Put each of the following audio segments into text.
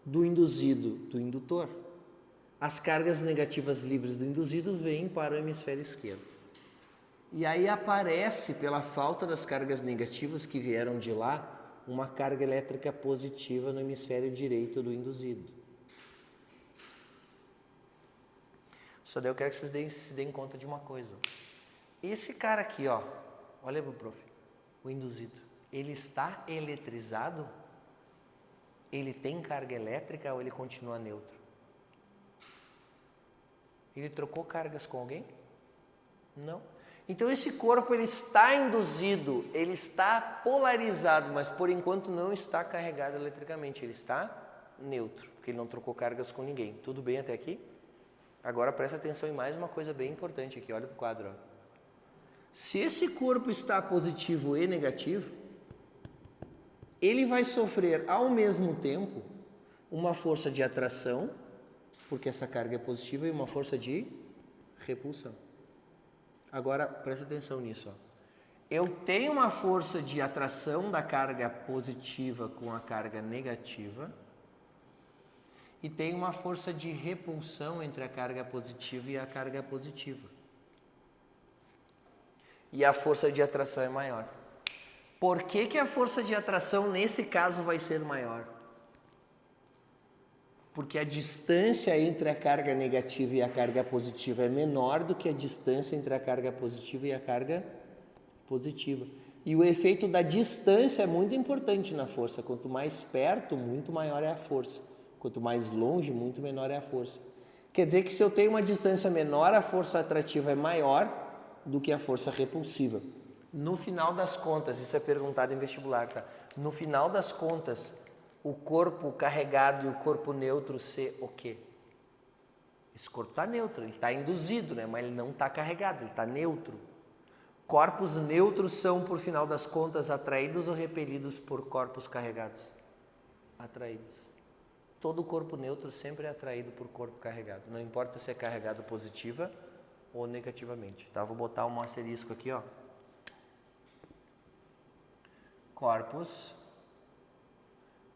do induzido do indutor. As cargas negativas livres do induzido vêm para o hemisfério esquerdo. E aí aparece, pela falta das cargas negativas que vieram de lá, uma carga elétrica positiva no hemisfério direito do induzido. Só daí eu quero que vocês se deem conta de uma coisa. Esse cara aqui, ó, olha pro prof, o induzido, ele está eletrizado? Ele tem carga elétrica ou ele continua neutro? Ele trocou cargas com alguém? Não. Então esse corpo ele está induzido, ele está polarizado, mas por enquanto não está carregado eletricamente, ele está neutro, porque ele não trocou cargas com ninguém. Tudo bem até aqui? Agora presta atenção em mais uma coisa bem importante aqui, olha para o quadro. Ó. Se esse corpo está positivo e negativo, ele vai sofrer ao mesmo tempo uma força de atração, porque essa carga é positiva, e uma força de repulsão. Agora, presta atenção nisso. Ó. Eu tenho uma força de atração da carga positiva com a carga negativa e tenho uma força de repulsão entre a carga positiva e a carga positiva. E a força de atração é maior. Por que a força de atração nesse caso vai ser maior? Porque a distância entre a carga negativa e a carga positiva é menor do que a distância entre a carga positiva e a carga positiva. E o efeito da distância é muito importante na força. Quanto mais perto, muito maior é a força. Quanto mais longe, muito menor é a força. Quer dizer que se eu tenho uma distância menor, a força atrativa é maior do que a força repulsiva. No final das contas, isso é perguntado em vestibular, tá? No final das contas, o corpo carregado e o corpo neutro ser o quê? Esse corpo está neutro, ele está induzido, né? Mas ele não está carregado, ele está neutro. Corpos neutros são, por final das contas, atraídos ou repelidos por corpos carregados? Atraídos. Todo corpo neutro sempre é atraído por corpo carregado. Não importa se é carregado positiva ou negativamente. Tá? Vou botar um asterisco aqui, ó. Corpos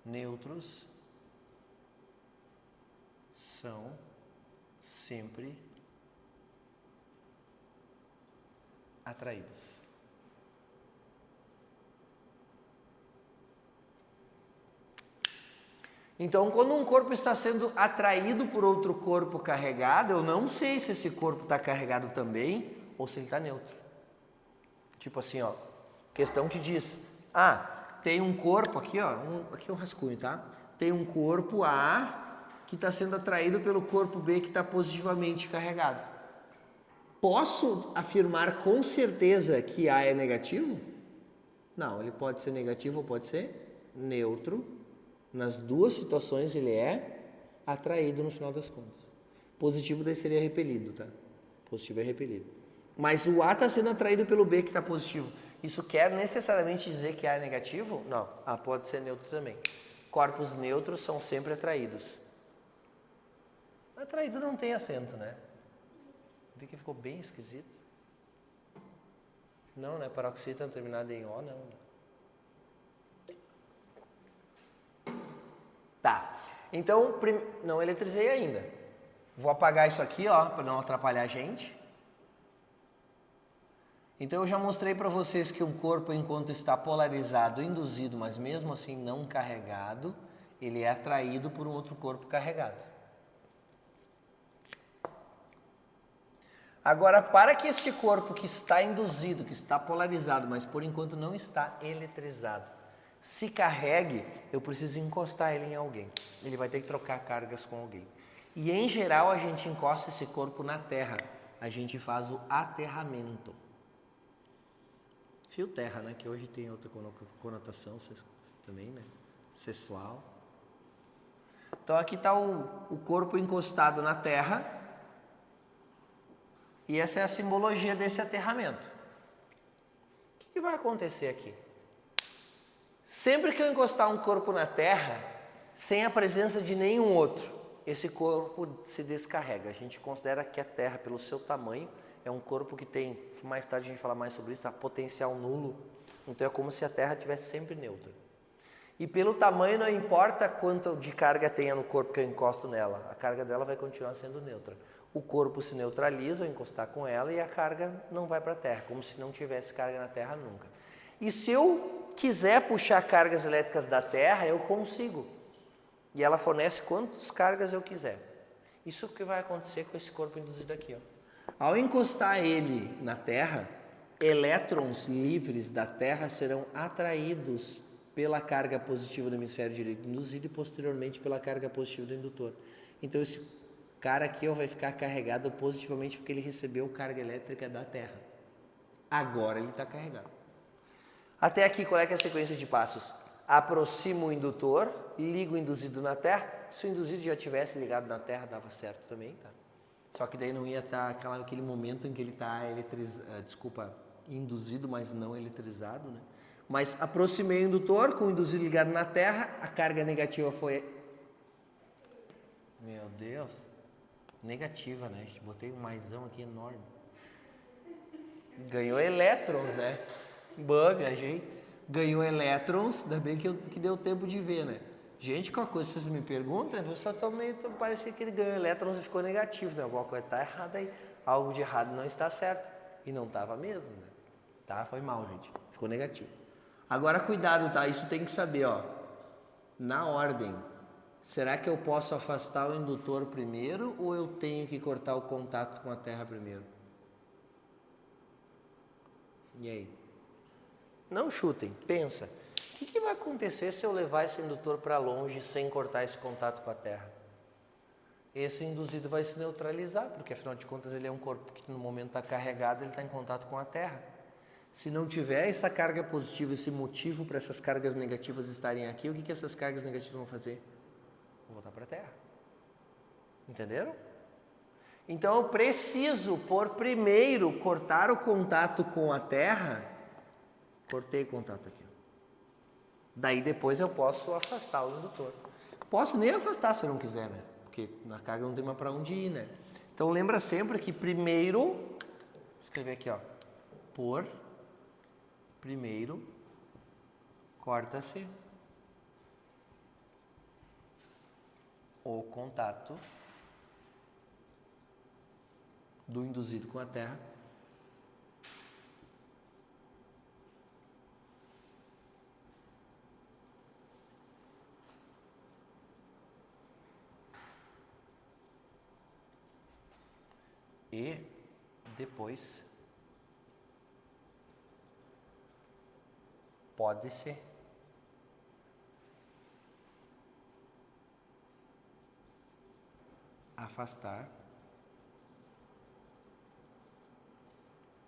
neutros são sempre atraídos. Então, quando um corpo está sendo atraído por outro corpo carregado, eu não sei se esse corpo está carregado também ou se ele está neutro. Tipo assim, ó, questão te diz, tem um corpo aqui, ó, aqui é um rascunho, tá? Tem um corpo A que está sendo atraído pelo corpo B que está positivamente carregado. Posso afirmar com certeza que A é negativo? Não, ele pode ser negativo ou pode ser neutro. Nas duas situações ele é atraído no final das contas. Positivo daí seria repelido, tá? Positivo é repelido. Mas o A está sendo atraído pelo B que está positivo. Isso quer necessariamente dizer que A é negativo? Não. A pode ser neutro também. Corpos neutros são sempre atraídos. Atraído não tem acento, né? Vi que ficou bem esquisito. Não, né? Paroxítona terminada em O, não. Tá. Então, não eletrizei ainda. Vou apagar isso aqui, ó, para não atrapalhar a gente. Então, eu já mostrei para vocês que um corpo, enquanto está polarizado, induzido, mas mesmo assim não carregado, ele é atraído por um outro corpo carregado. Agora, para que este corpo que está induzido, que está polarizado, mas por enquanto não está eletrizado, se carregue, eu preciso encostar ele em alguém. Ele vai ter que trocar cargas com alguém. E em geral a gente encosta esse corpo na terra. A gente faz o aterramento. Fio terra, né? Que hoje tem outra conotação também, né? Sexual. Então aqui está o corpo encostado na terra. E essa é a simbologia desse aterramento. O que vai acontecer aqui? Sempre que eu encostar um corpo na terra, sem a presença de nenhum outro, esse corpo se descarrega. A gente considera que a terra, pelo seu tamanho, é um corpo que tem, mais tarde a gente fala mais sobre isso, potencial nulo. Então é como se a terra estivesse sempre neutra. E pelo tamanho não importa quanto de carga tenha no corpo que eu encosto nela, a carga dela vai continuar sendo neutra. O corpo se neutraliza ao encostar com ela e a carga não vai para a Terra, como se não tivesse carga na Terra nunca. E se eu quiser puxar cargas elétricas da Terra, eu consigo. E ela fornece quantas cargas eu quiser. Isso que vai acontecer com esse corpo induzido aqui, ó. Ao encostar ele na Terra, elétrons livres da Terra serão atraídos pela carga positiva do hemisfério direito induzido e posteriormente pela carga positiva do indutor. Então esse cara aqui, ó, vai ficar carregado positivamente porque ele recebeu carga elétrica da Terra. Agora ele está carregado. Até aqui, qual é que é a sequência de passos? Aproximo o indutor, ligo o induzido na Terra. Se o induzido já tivesse ligado na Terra, dava certo também, tá? Só que daí não ia estar aquele momento em que ele está induzido, mas não eletrizado, né? Mas aproximei o indutor com o induzido ligado na Terra, a carga negativa foi... Meu Deus! Negativa, né? Botei um maisão aqui enorme. Ganhou elétrons, né? Viajei. Ganhou elétrons, ainda bem que deu tempo de ver, né? Gente, qualquer coisa vocês me perguntam, eu só tô meio... Parecia que ele ganhou elétrons e ficou negativo, né? Alguma coisa tá errada aí. Algo de errado não está certo. E não estava mesmo, né? Tá? Foi mal, gente. Ficou negativo. Agora, cuidado, tá? Isso tem que saber, ó. Na ordem. Será que eu posso afastar o indutor primeiro ou eu tenho que cortar o contato com a Terra primeiro? E aí? Não chutem, pensa. O que vai acontecer se eu levar esse indutor para longe sem cortar esse contato com a Terra? Esse induzido vai se neutralizar, porque afinal de contas ele é um corpo que no momento está carregado, ele está em contato com a Terra. Se não tiver essa carga positiva, esse motivo para essas cargas negativas estarem aqui, o que essas cargas negativas vão fazer? Vão voltar para a Terra. Entenderam? Então eu preciso, por primeiro, cortar o contato com a Terra. Cortei o contato aqui. Daí depois eu posso afastar o indutor. Posso nem afastar se eu não quiser, né? Porque na carga não tem mais para onde ir, né? Então lembra sempre que primeiro, vou escrever aqui, ó, por primeiro corta-se o contato do induzido com a Terra e depois pode-se afastar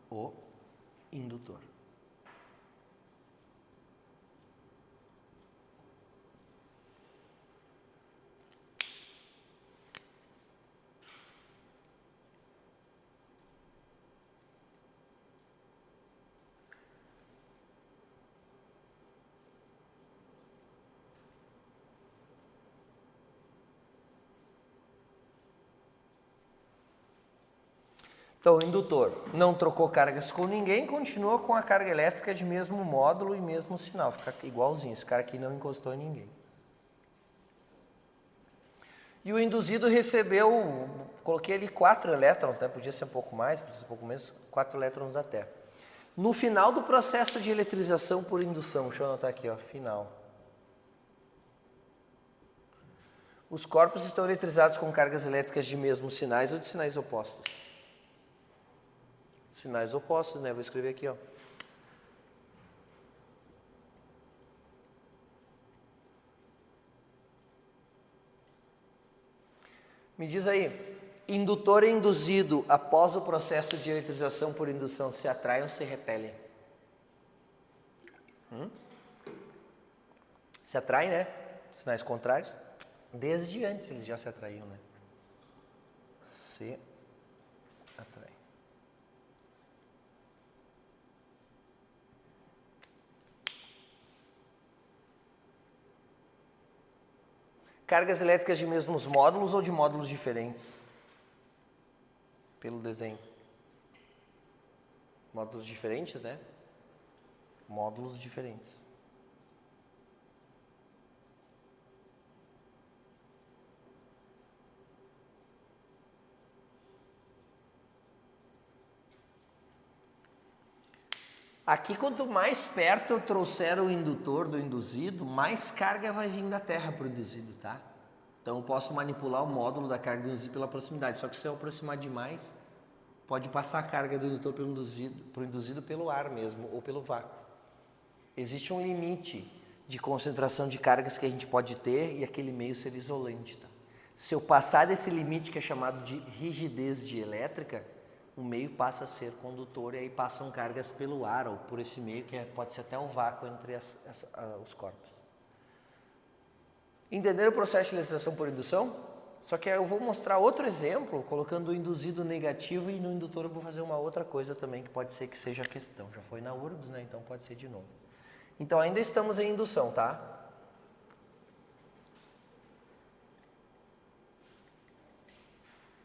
o indutor. Então, o indutor não trocou cargas com ninguém, continua com a carga elétrica de mesmo módulo e mesmo sinal, fica igualzinho. Esse cara aqui não encostou em ninguém. E o induzido recebeu, coloquei ali 4 elétrons, né? Podia ser um pouco mais, podia ser um pouco menos, 4 elétrons da Terra. No final do processo de eletrização por indução, deixa eu anotar aqui, ó, final. Os corpos estão eletrizados com cargas elétricas de mesmos sinais ou de sinais opostos? Sinais opostos, né? Vou escrever aqui, ó. Me diz aí, indutor e induzido, após o processo de eletrização por indução, se atraem ou se repelem? Se atraem, né? Sinais contrários. Desde antes eles já se atraíam, né? Se atraem. Cargas elétricas de mesmos módulos ou de módulos diferentes? Pelo desenho. Módulos diferentes, né? Módulos diferentes. Aqui, quanto mais perto eu trouxer o indutor do induzido, mais carga vai vir da terra para o induzido, tá? Então eu posso manipular o módulo da carga do induzido pela proximidade, só que se eu aproximar demais, pode passar a carga do indutor para o induzido pelo ar mesmo, ou pelo vácuo. Existe um limite de concentração de cargas que a gente pode ter e aquele meio ser isolante, tá? Se eu passar desse limite, que é chamado de rigidez dielétrica, o meio passa a ser condutor e aí passam cargas pelo ar ou por esse meio, que pode ser até o vácuo entre os corpos. Entenderam o processo de elettrização por indução? Só que eu vou mostrar outro exemplo, colocando o induzido negativo, e no indutor eu vou fazer uma outra coisa também, que pode ser que seja a questão. Já foi na URGS, né? Então pode ser de novo. Então ainda estamos em indução, tá?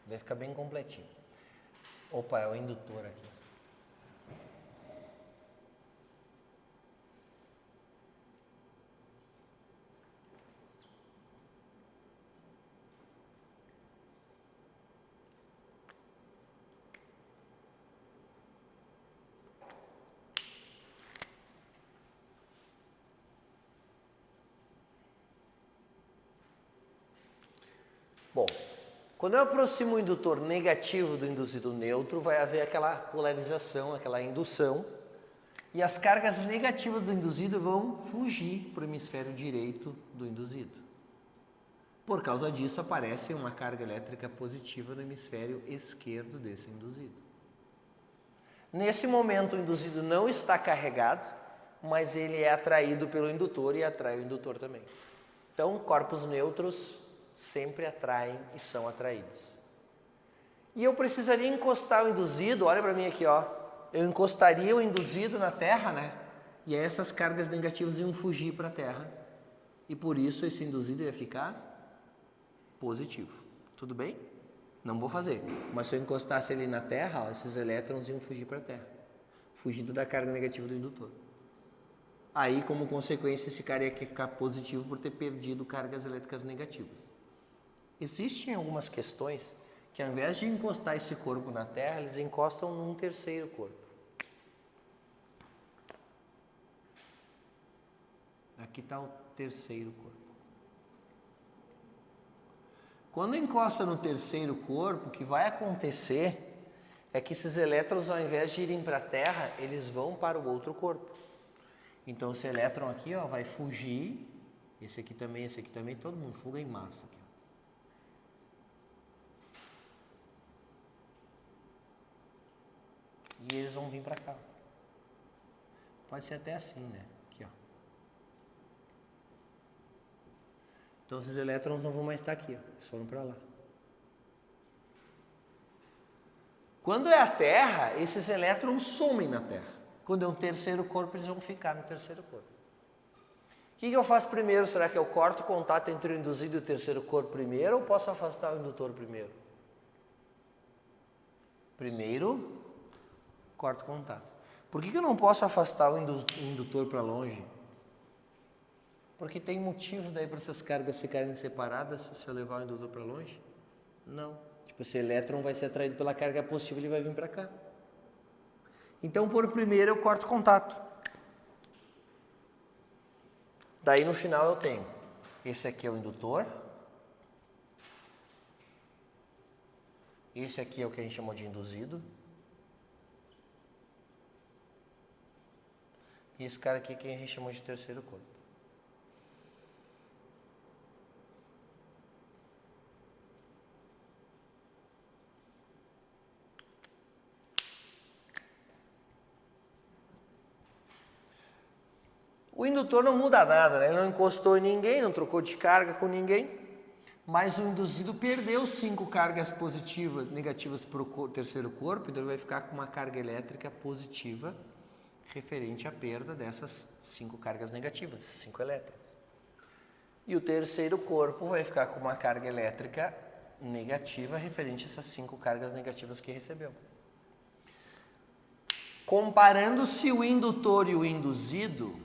Vai ficar bem completinho. Opa, é o indutor aqui. Bom, quando eu aproximo o indutor negativo do induzido neutro, vai haver aquela polarização, aquela indução, e as cargas negativas do induzido vão fugir para o hemisfério direito do induzido. Por causa disso, aparece uma carga elétrica positiva no hemisfério esquerdo desse induzido. Nesse momento, o induzido não está carregado, mas ele é atraído pelo indutor e atrai o indutor também. Então, corpos neutros sempre atraem e são atraídos. E eu precisaria encostar o induzido, olha para mim aqui, ó. Eu encostaria o induzido na Terra, né? E aí essas cargas negativas iam fugir para a Terra. E por isso esse induzido ia ficar positivo. Tudo bem? Não vou fazer. Mas se eu encostasse ele na Terra, ó, esses elétrons iam fugir para a Terra. Fugindo da carga negativa do indutor. Aí, como consequência, esse cara ia ficar positivo por ter perdido cargas elétricas negativas. Existem algumas questões que, ao invés de encostar esse corpo na Terra, eles encostam num terceiro corpo. Aqui está o terceiro corpo. Quando encosta no terceiro corpo, o que vai acontecer é que esses elétrons, ao invés de irem para a Terra, eles vão para o outro corpo. Então, esse elétron aqui, ó, vai fugir, esse aqui também, todo mundo fuga em massa. Aqui. E eles vão vir para cá. Pode ser até assim, né? Aqui, ó. Então, esses elétrons não vão mais estar aqui, ó. Eles foram para lá. Quando é a Terra, esses elétrons sumem na Terra. Quando é um terceiro corpo, eles vão ficar no terceiro corpo. O que eu faço primeiro? Será que eu corto o contato entre o induzido e o terceiro corpo primeiro, ou posso afastar o indutor primeiro? Primeiro, corto o contato. Por que eu não posso afastar o indutor para longe? Porque tem motivo daí para essas cargas ficarem separadas se eu levar o indutor para longe? Não. Tipo, esse elétron vai ser atraído pela carga positiva e ele vai vir para cá. Então, por primeiro, eu corto o contato. Daí, no final, eu tenho. Esse aqui é o indutor. Esse aqui é o que a gente chamou de induzido. E esse cara aqui é que a gente chamou de terceiro corpo. O indutor não muda nada, né? Ele não encostou em ninguém, não trocou de carga com ninguém, mas o induzido perdeu 5 cargas positivas, negativas para o terceiro corpo, então ele vai ficar com uma carga elétrica positiva referente à perda dessas 5 cargas negativas, 5 elétrons. E o terceiro corpo vai ficar com uma carga elétrica negativa referente a essas 5 cargas negativas que recebeu. Comparando-se o indutor e o induzido,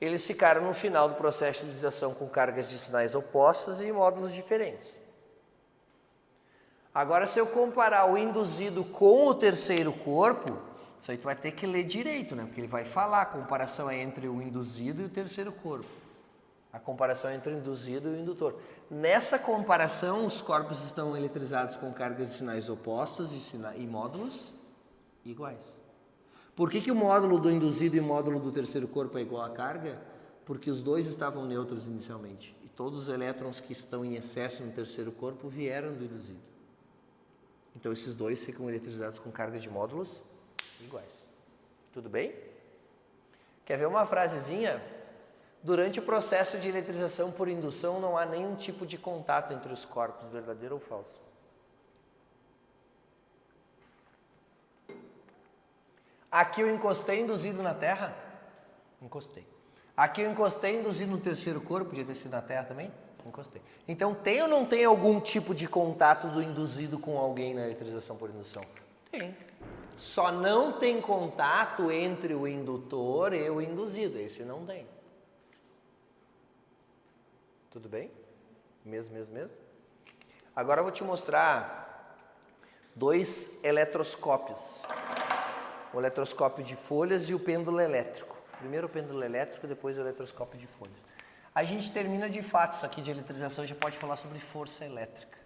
eles ficaram no final do processo de elettrização com cargas de sinais opostas e módulos diferentes. Agora, se eu comparar o induzido com o terceiro corpo, isso aí tu vai ter que ler direito, né? Porque ele vai falar, a comparação é entre o induzido e o terceiro corpo. A comparação entre o induzido e o indutor. Nessa comparação, os corpos estão eletrizados com cargas de sinais opostos e módulos iguais. Por que o módulo do induzido e o módulo do terceiro corpo é igual à carga? Porque os dois estavam neutros inicialmente. E todos os elétrons que estão em excesso no terceiro corpo vieram do induzido. Então esses dois ficam eletrizados com cargas de módulos iguais. Tudo bem? Quer ver uma frasezinha? Durante o processo de eletrização por indução não há nenhum tipo de contato entre os corpos, verdadeiro ou falso? Aqui eu encostei induzido na Terra? Encostei. Aqui eu encostei induzido no terceiro corpo, podia ter sido na Terra também? Encostei. Então tem ou não tem algum tipo de contato do induzido com alguém na eletrização por indução? Tem. Só não tem contato entre o indutor e o induzido. Esse não tem. Tudo bem? Mesmo. Agora eu vou te mostrar 2 eletroscópios. O eletroscópio de folhas e o pêndulo elétrico. Primeiro o pêndulo elétrico, depois o eletroscópio de folhas. A gente termina de fato isso aqui de eletrização e já pode falar sobre força elétrica.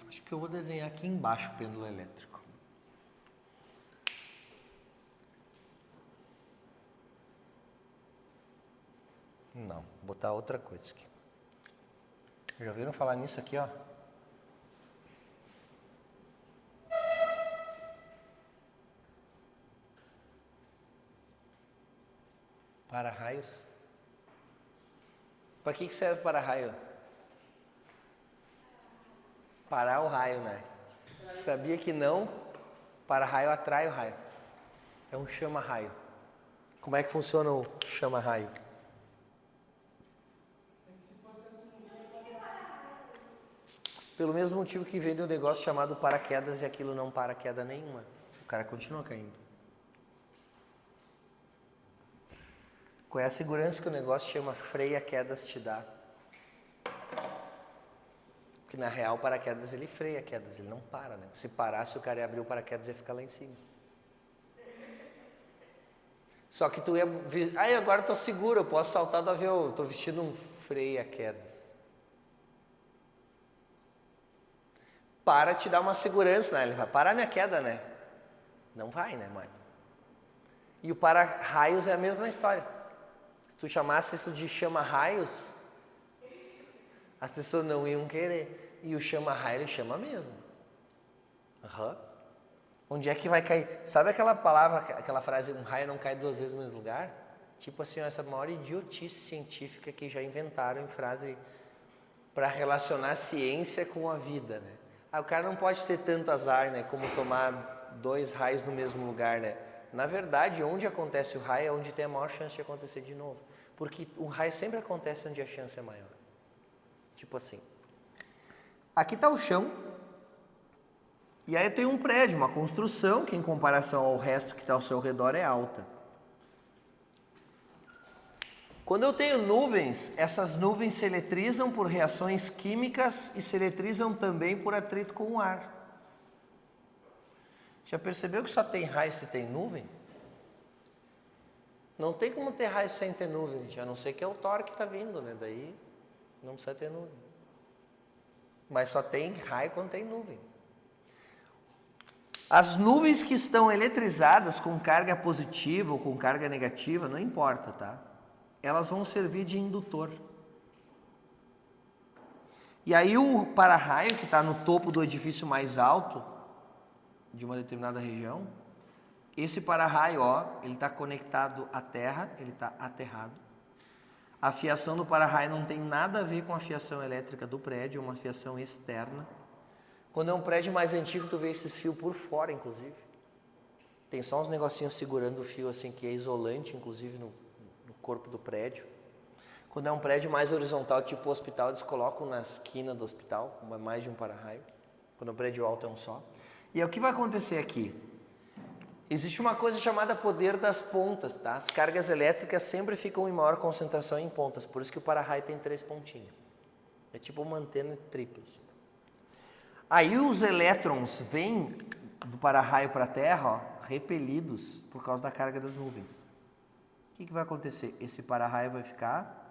Acho que eu vou desenhar aqui embaixo o pêndulo elétrico. Não, vou botar outra coisa aqui. Já ouviram falar nisso aqui, ó? Para-raios. Para que serve para-raio? Parar o raio, né? Sabia que não? Para-raio atrai o raio. É um chama-raio. Como é que funciona o chama-raio? Pelo mesmo motivo que vende um negócio chamado paraquedas e aquilo não para queda nenhuma. O cara continua caindo. Qual é a segurança que o negócio chama freia quedas te dá? Porque na real o paraquedas ele freia quedas, ele não para, né? Se parasse o cara ia abrir o paraquedas e ia ficar lá em cima. Só que tu ia... agora eu tô seguro, eu posso saltar do avião, eu tô vestindo um freia quedas. Para te dar uma segurança, né? Ele vai parar minha queda, né? Não vai, né, mãe? E o para-raios é a mesma história. Se tu chamasse isso de chama-raios, as pessoas não iam querer. E o chama-raio, ele chama mesmo. Uhum. Onde é que vai cair? Sabe aquela palavra, aquela frase, um raio não cai 2 vezes no mesmo lugar? Tipo assim, essa maior idiotice científica que já inventaram em frase para relacionar a ciência com a vida, né? O cara não pode ter tanto azar, né? Como tomar 2 raios no mesmo lugar, né? Na verdade, onde acontece o raio é onde tem a maior chance de acontecer de novo. Porque o raio sempre acontece onde a chance é maior. Tipo assim. Aqui está o chão. E aí tem um prédio, uma construção, que em comparação ao resto que está ao seu redor é alta. Quando eu tenho nuvens, essas nuvens se eletrizam por reações químicas e se eletrizam também por atrito com o ar. Já percebeu que só tem raio se tem nuvem? Não tem como ter raio sem ter nuvem, a não ser que é o Thor que está vindo, né? Daí não precisa ter nuvem. Mas só tem raio quando tem nuvem. As nuvens que estão eletrizadas com carga positiva ou com carga negativa, não importa, tá? Elas vão servir de indutor. E aí o para-raio que está no topo do edifício mais alto de uma determinada região, esse para-raio, ó, ele está conectado à terra, ele está aterrado. A fiação do para-raio não tem nada a ver com a fiação elétrica do prédio, é uma fiação externa. Quando é um prédio mais antigo, tu vê esses fios por fora, inclusive. Tem só uns negocinhos segurando o fio, assim, que é isolante, inclusive, no corpo do prédio. Quando é um prédio mais horizontal, tipo o hospital, eles colocam na esquina do hospital, mais de um para-raio. Quando é um prédio alto é um só. E aí, o que vai acontecer aqui? Existe uma coisa chamada poder das pontas, tá? As cargas elétricas sempre ficam em maior concentração em pontas, por isso que o para-raio tem 3 pontinhos. É tipo uma antena triplos. Aí os elétrons vêm do para-raio para a Terra, ó, repelidos por causa da carga das nuvens. O que vai acontecer? Esse para-raio vai ficar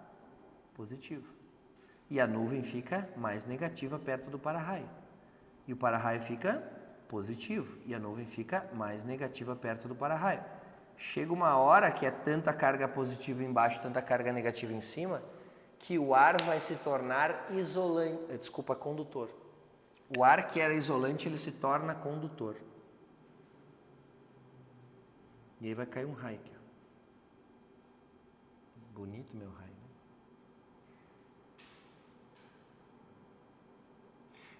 positivo. E a nuvem fica mais negativa perto do para-raio. E o para-raio fica positivo. E a nuvem fica mais negativa perto do para-raio. Chega uma hora que é tanta carga positiva embaixo, tanta carga negativa em cima, que o ar vai se tornar condutor. O ar que era isolante, ele se torna condutor. E aí vai cair um raio aqui. Bonito meu raio.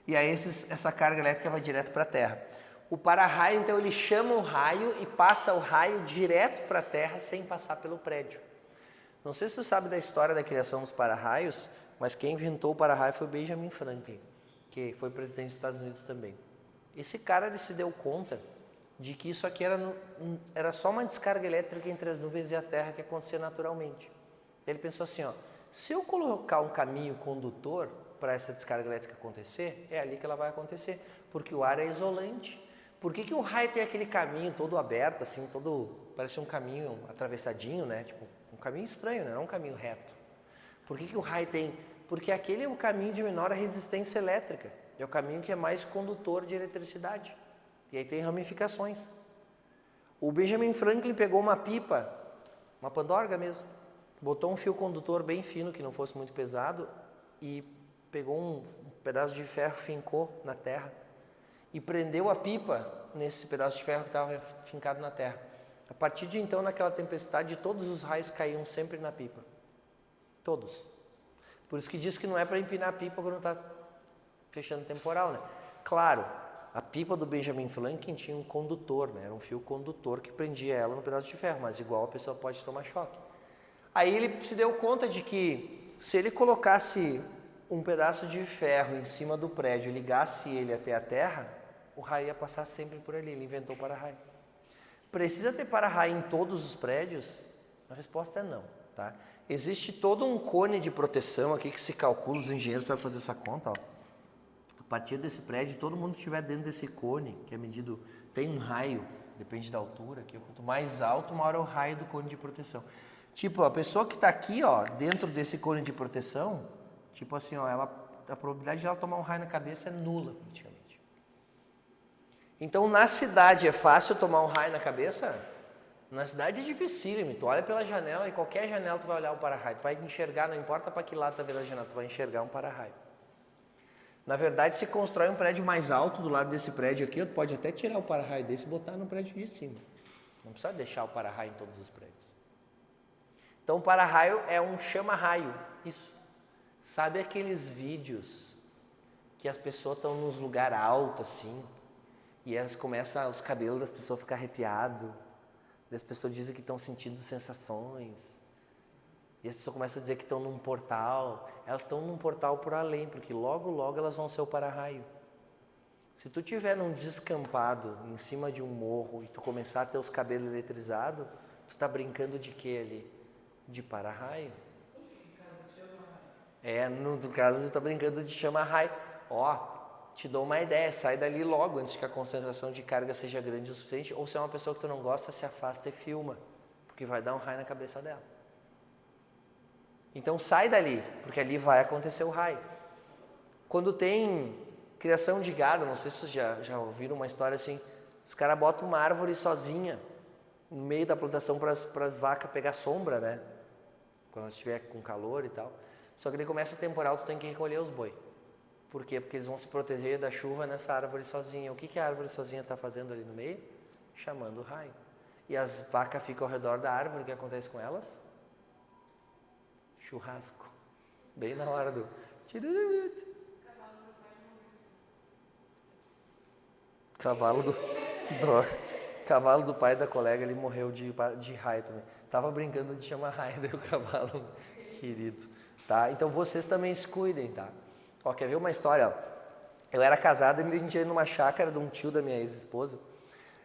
E aí essa carga elétrica vai direto para a Terra. O para-raio, então, ele chama o raio e passa o raio direto para a Terra sem passar pelo prédio. Não sei se você sabe da história da criação dos para-raios, mas quem inventou o para-raio foi o Benjamin Franklin, que foi presidente dos Estados Unidos também. Esse cara, ele se deu conta de que isso aqui era só uma descarga elétrica entre as nuvens e a Terra que acontecia naturalmente. Ele pensou assim, ó, se eu colocar um caminho condutor para essa descarga elétrica acontecer, é ali que ela vai acontecer, porque o ar é isolante. Por que o raio tem aquele caminho todo aberto, assim, parece um caminho atravessadinho, né? Tipo, um caminho estranho, né? Não um caminho reto. Por que o raio tem? Porque aquele é o caminho de menor resistência elétrica. É o caminho que é mais condutor de eletricidade. E aí tem ramificações. O Benjamin Franklin pegou uma pipa, uma pandorga mesmo, botou um fio condutor bem fino, que não fosse muito pesado, e pegou um pedaço de ferro, fincou na terra, e prendeu a pipa nesse pedaço de ferro que estava fincado na terra. A partir de então, naquela tempestade, todos os raios caíam sempre na pipa. Todos. Por isso que diz que não é para empinar a pipa quando está fechando temporal, né? Claro, a pipa do Benjamin Franklin tinha um condutor, né? Era um fio condutor que prendia ela no pedaço de ferro, mas igual a pessoa pode tomar choque. Aí ele se deu conta de que se ele colocasse um pedaço de ferro em cima do prédio e ligasse ele até a terra, o raio ia passar sempre por ali. Ele inventou o para-raio. Precisa ter para-raio em todos os prédios? A resposta é não, tá? Existe todo um cone de proteção aqui que se calcula, os engenheiros sabem fazer essa conta, ó. A partir desse prédio, todo mundo que estiver dentro desse cone, que é medido, tem um raio, depende da altura, que quanto mais alto, maior é o raio do cone de proteção. Tipo, a pessoa que está aqui, ó, dentro desse cone de proteção, tipo assim, ó, a probabilidade de ela tomar um raio na cabeça é nula, praticamente. Então, na cidade é fácil tomar um raio na cabeça? Na cidade é dificílimo. Tu olha pela janela e qualquer janela tu vai olhar o para-raio. Tu vai enxergar, não importa para que lado tu tá vendo a janela, tu vai enxergar um para-raio. Na verdade, se constrói um prédio mais alto do lado desse prédio aqui, tu pode até tirar o para-raio desse e botar no prédio de cima. Não precisa deixar o para-raio em todos os prédios. Então, o para-raio é um chama-raio. Isso. Sabe aqueles vídeos que as pessoas estão nos lugares altos, assim, e elas começam, os cabelos das pessoas ficam arrepiados, e as pessoas dizem que estão sentindo sensações, e as pessoas começam a dizer que estão num portal. Elas estão num portal por além, porque logo, logo elas vão ser o para-raio. Se tu estiver num descampado, em cima de um morro, e tu começar a ter os cabelos eletrizados, tu tá brincando de quê ali? De para-raio. No caso, tu tá brincando de chama-raio. Ó, te dou uma ideia, sai dali logo, antes que a concentração de carga seja grande o suficiente, ou se é uma pessoa que tu não gosta, se afasta e filma, porque vai dar um raio na cabeça dela. Então sai dali, porque ali vai acontecer o raio. Quando tem criação de gado, não sei se vocês já ouviram uma história assim, os caras botam uma árvore sozinha no meio da plantação para as vacas pegar sombra, né? Quando estiver com calor e tal. Só que daí começa a temporal, tu tem que recolher os boi. Por quê? Porque eles vão se proteger da chuva nessa árvore sozinha. O que a árvore sozinha está fazendo ali no meio? Chamando o raio. E as vacas ficam ao redor da árvore, o que acontece com elas? Churrasco. Bem na hora do... Cavalo do... Droga. Cavalo do pai da colega, ele morreu de raio também. Tava brincando de chamar raio, daí o cavalo, querido. Tá? Então vocês também se cuidem, tá? Ó, quer ver uma história? Eu era casado e a gente ia numa chácara de um tio da minha ex-esposa.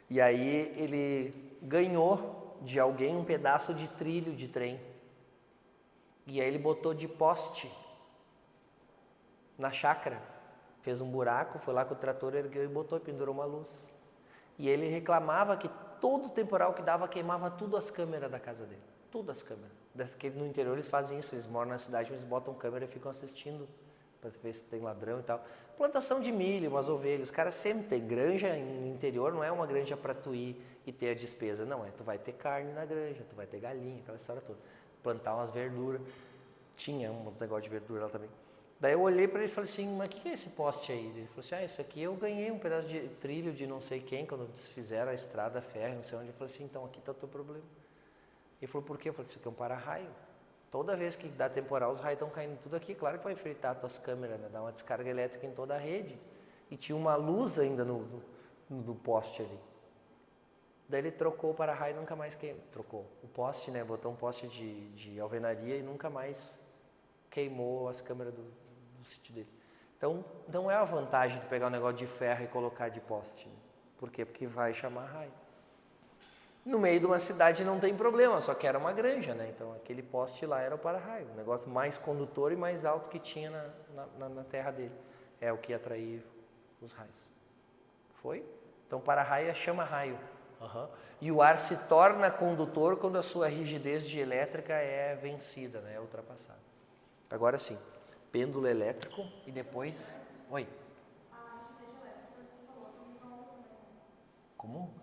E aí ele ganhou de alguém um pedaço de trilho de trem. E aí ele botou de poste na chácara. Fez um buraco, foi lá com o trator, ergueu e botou e pendurou uma luz. E ele reclamava que todo temporal que dava queimava tudo as câmeras da casa dele. Tudo as câmeras. No interior eles fazem isso, eles moram na cidade, mas eles botam câmera e ficam assistindo para ver se tem ladrão e tal. Plantação de milho, umas ovelhas, os caras sempre tem. Granja no interior não é uma granja para tu ir e ter a despesa, não. Tu vai ter carne na granja, tu vai ter galinha, aquela história toda. Plantar umas verduras. Tinha um negócio de verdura lá também. Daí eu olhei para ele e falei assim, mas o que é esse poste aí? Ele falou assim, isso aqui eu ganhei um pedaço de trilho de não sei quem, quando desfizeram a estrada, a ferro, não sei onde. Eu falei assim, então aqui está o teu problema. Ele falou, por quê? Eu falei, isso aqui é um para-raio. Toda vez que dá temporal, os raios estão caindo tudo aqui. Claro que vai fritar as tuas câmeras, né? Dá uma descarga elétrica em toda a rede. E tinha uma luz ainda no poste ali. Daí ele trocou o para-raio e nunca mais queimou. Trocou o poste, né? Botou um poste de alvenaria e nunca mais queimou as câmeras do sítio dele. Então, não é a vantagem de pegar um negócio de ferro e colocar de poste. Né? Por quê? Porque vai chamar raio. No meio de uma cidade não tem problema, só que era uma granja, né? Então aquele poste lá era o para-raio, o negócio mais condutor e mais alto que tinha na terra dele. É o que ia atrair os raios. Foi? Então para-raio é chama-raio. Uhum. E o ar se torna condutor quando a sua rigidez de elétrica é vencida, né? É ultrapassada. Agora sim, pêndulo elétrico e depois... Oi? Como?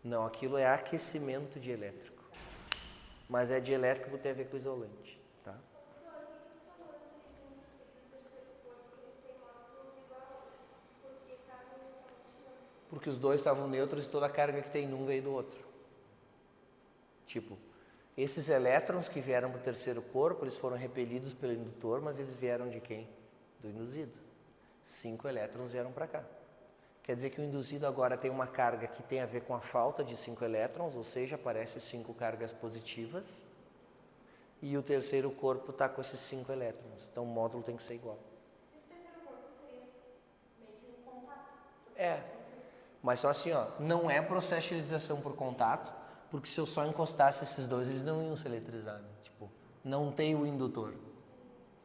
Não, aquilo é aquecimento de elétrico. Mas é de elétrico porque tem a ver com isolante, tá? Porque os dois estavam neutros e toda a carga que tem num veio do outro. Tipo, esses elétrons que vieram para o terceiro corpo, eles foram repelidos pelo indutor, mas eles vieram de quem? Do induzido. 5 elétrons vieram para cá. Quer dizer que o induzido agora tem uma carga que tem a ver com a falta de 5 elétrons, ou seja, aparece 5 cargas positivas, e o terceiro corpo está com esses 5 elétrons. Então o módulo tem que ser igual. Esse terceiro corpo seria meio que um contato? É, mas só assim, ó, não é processo de eletrização por contato, porque se eu só encostasse esses dois, eles não iam se eletrizar, né? Tipo, não tem o indutor.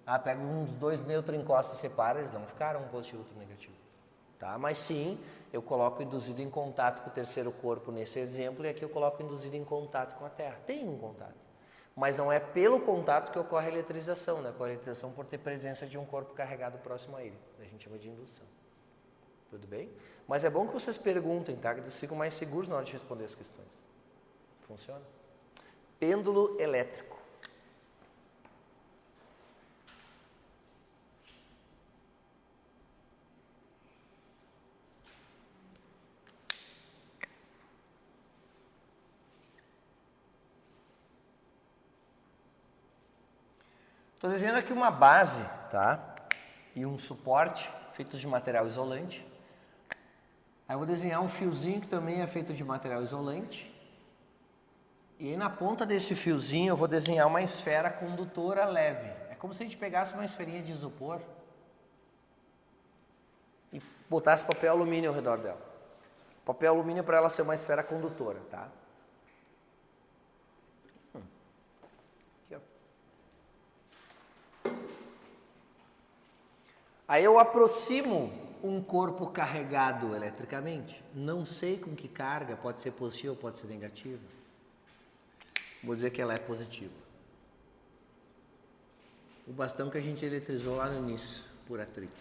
Ah, pega uns dois neutros, encosta e separa, eles não ficaram um positivo e outro negativo. Tá? Mas sim, eu coloco o induzido em contato com o terceiro corpo nesse exemplo, e aqui eu coloco o induzido em contato com a Terra. Tem um contato. Mas não é pelo contato que ocorre a eletrização, né? Ocorre a eletrização por ter presença de um corpo carregado próximo a ele. A gente chama de indução. Tudo bem? Mas é bom que vocês perguntem, tá? Que eles ficam mais seguros na hora de responder as questões. Funciona? Pêndulo elétrico. Estou desenhando aqui uma base, tá? E um suporte feito de material isolante. Aí eu vou desenhar um fiozinho que também é feito de material isolante. E aí na ponta desse fiozinho eu vou desenhar uma esfera condutora leve. É como se a gente pegasse uma esferinha de isopor e botasse papel alumínio ao redor dela. Papel alumínio para ela ser uma esfera condutora, tá? Aqui, ó. Aí eu aproximo um corpo carregado eletricamente. Não sei com que carga, pode ser positiva ou pode ser negativa. Vou dizer que ela é positiva. O bastão que a gente eletrizou lá no início, por atrito.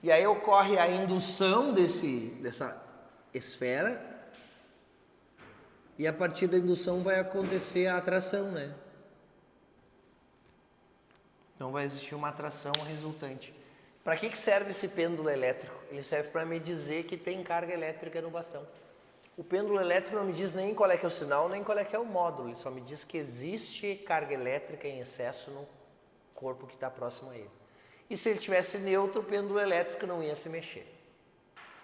E aí ocorre a indução dessa esfera. E a partir da indução vai acontecer a atração, né? Então vai existir uma atração resultante. Para que serve esse pêndulo elétrico? Ele serve para me dizer que tem carga elétrica no bastão. O pêndulo elétrico não me diz nem qual é que é o sinal, nem qual é que é o módulo. Ele só me diz que existe carga elétrica em excesso no corpo que está próximo a ele. E se ele tivesse neutro, o pêndulo elétrico não ia se mexer.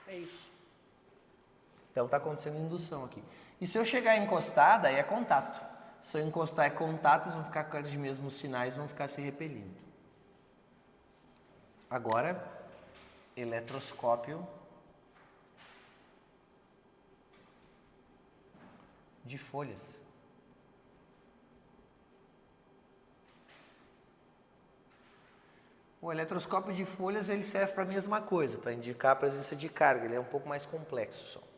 É isso. Então está acontecendo indução aqui. E se eu chegar encostada, aí é contato. Se eu encostar é contato, eles vão ficar com os mesmos sinais, vão ficar se repelindo. Agora, eletroscópio de folhas. O eletroscópio de folhas ele serve para a mesma coisa, para indicar a presença de carga. Ele é um pouco mais complexo só.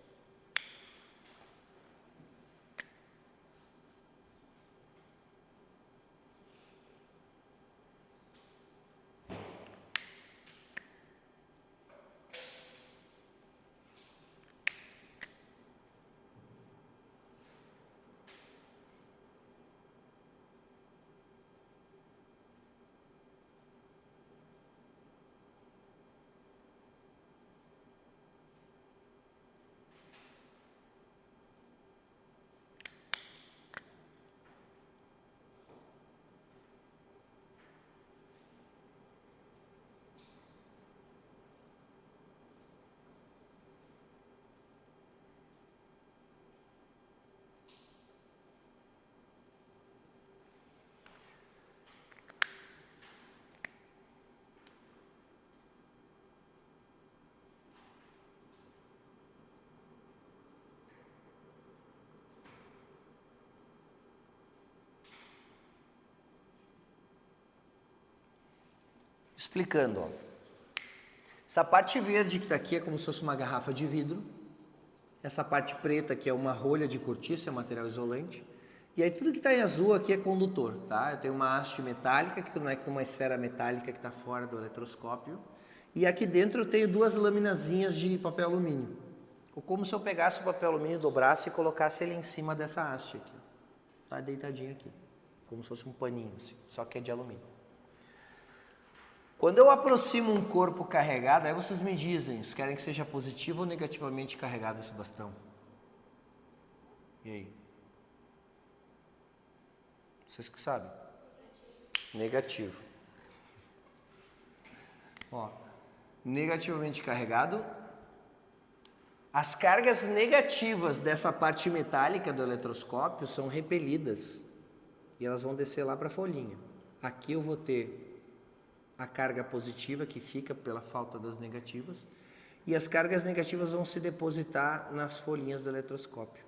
Explicando, ó. Essa parte verde que está aqui é como se fosse uma garrafa de vidro. Essa parte preta aqui é uma rolha de cortiça, é material isolante. E aí tudo que está em azul aqui é condutor, tá? Eu tenho uma haste metálica que conecta uma esfera metálica que está fora do eletroscópio. E aqui dentro eu tenho duas laminazinhas de papel alumínio. Como se eu pegasse o papel alumínio, dobrasse e colocasse ele em cima dessa haste aqui. Tá deitadinho aqui. Como se fosse um paninho, assim, só que é de alumínio. Quando eu aproximo um corpo carregado, aí vocês me dizem, vocês querem que seja positivo ou negativamente carregado esse bastão? E aí? Vocês que sabem? Negativo. Ó, negativamente carregado. As cargas negativas dessa parte metálica do eletroscópio são repelidas. E elas vão descer lá para a folhinha. Aqui eu vou ter a carga positiva que fica pela falta das negativas e as cargas negativas vão se depositar nas folhinhas do eletroscópio.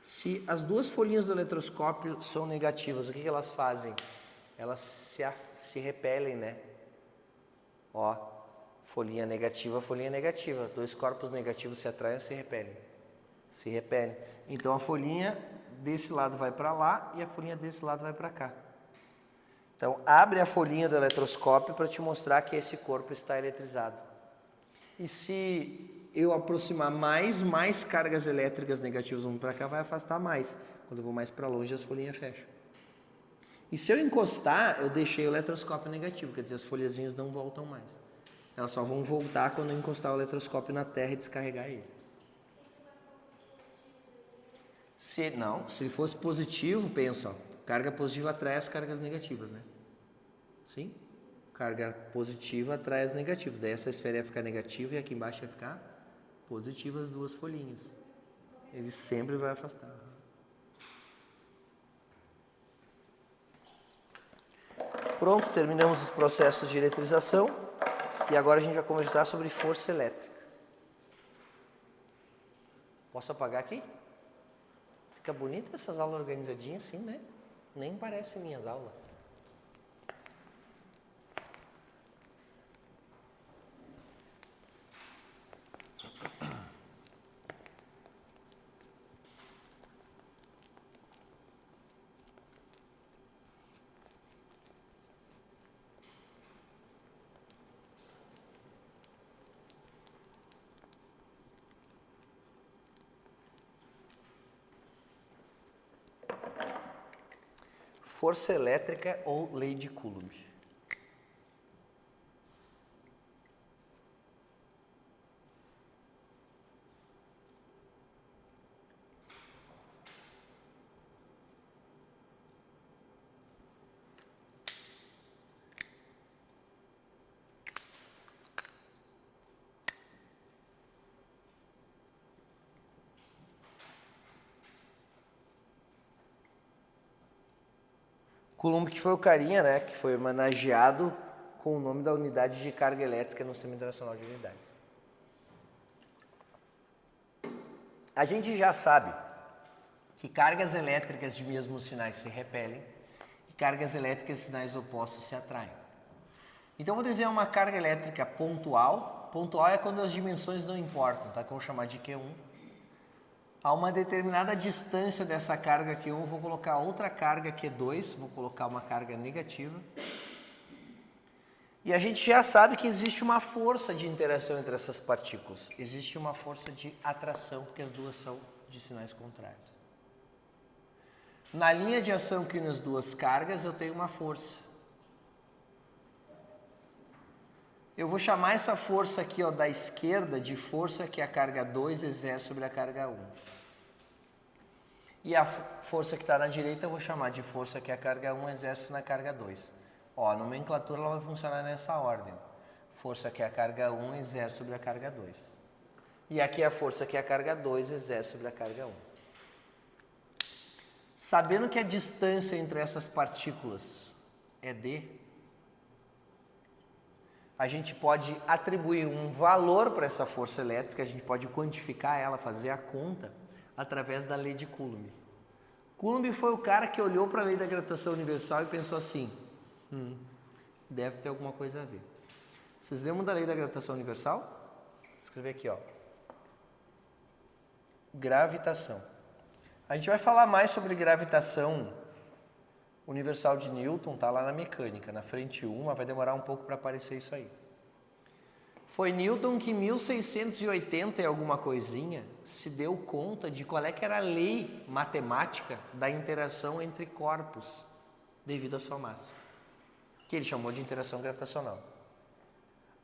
Se as duas folhinhas do eletroscópio são negativas, o que elas fazem? Elas se repelem, né? Ó, folhinha negativa, dois corpos negativos se atraem ou se repelem? Se repelem. Então a folhinha desse lado vai para lá e a folhinha desse lado vai para cá. Então, abre a folhinha do eletroscópio para te mostrar que esse corpo está eletrizado. E se eu aproximar mais cargas elétricas negativas vão para cá, vai afastar mais. Quando eu vou mais para longe, as folhinhas fecham. E se eu encostar, eu deixei o eletroscópio negativo, quer dizer, as folhazinhas não voltam mais. Elas só vão voltar quando eu encostar o eletroscópio na terra e descarregar ele. Se fosse positivo, pensa, ó, carga positiva atrai as cargas negativas, né? Sim? Carga positiva atrai as negativas. Daí essa esfera ia ficar negativa e aqui embaixo ia ficar positiva as duas folhinhas. Ele sempre vai afastar. Pronto, terminamos os processos de eletrização e agora a gente vai conversar sobre força elétrica. Posso apagar aqui? Fica bonita essas aulas organizadinhas assim, né? Nem parecem minhas aulas. Força elétrica ou lei de Coulomb. Coulomb que foi o carinha, né, que foi homenageado com o nome da unidade de carga elétrica no Sistema Internacional de Unidades. A gente já sabe que cargas elétricas de mesmos sinais se repelem e cargas elétricas de sinais opostos se atraem. Então, eu vou dizer uma carga elétrica pontual. Pontual é quando as dimensões não importam, tá? Que eu vou chamar de Q1. A uma determinada distância dessa carga Q1, eu vou colocar outra carga Q2, vou colocar uma carga negativa. E a gente já sabe que existe uma força de interação entre essas partículas. Existe uma força de atração, porque as duas são de sinais contrários. Na linha de ação que une as duas cargas, eu tenho uma força. Eu vou chamar essa força aqui, ó, da esquerda de força que a carga 2 exerce sobre a carga 1. E a força que está na direita eu vou chamar de força que a carga 1 exerce na carga 2. Ó, a nomenclatura ela vai funcionar nessa ordem. Força que a carga 1 exerce sobre a carga 2. E aqui a força que a carga 2 exerce sobre a carga 1. Sabendo que a distância entre essas partículas é d, a gente pode atribuir um valor para essa força elétrica, a gente pode quantificar ela, fazer a conta, através da lei de Coulomb. Coulomb foi o cara que olhou para a lei da gravitação universal e pensou assim, deve ter alguma coisa a ver. Vocês lembram da lei da gravitação universal? Vou escrever aqui, ó. Gravitação. A gente vai falar mais sobre gravitação universal de Newton, tá lá na mecânica, na frente 1, mas vai demorar um pouco para aparecer isso aí. Foi Newton que em 1680 e alguma coisinha se deu conta de qual é que era a lei matemática da interação entre corpos devido à sua massa, que ele chamou de interação gravitacional.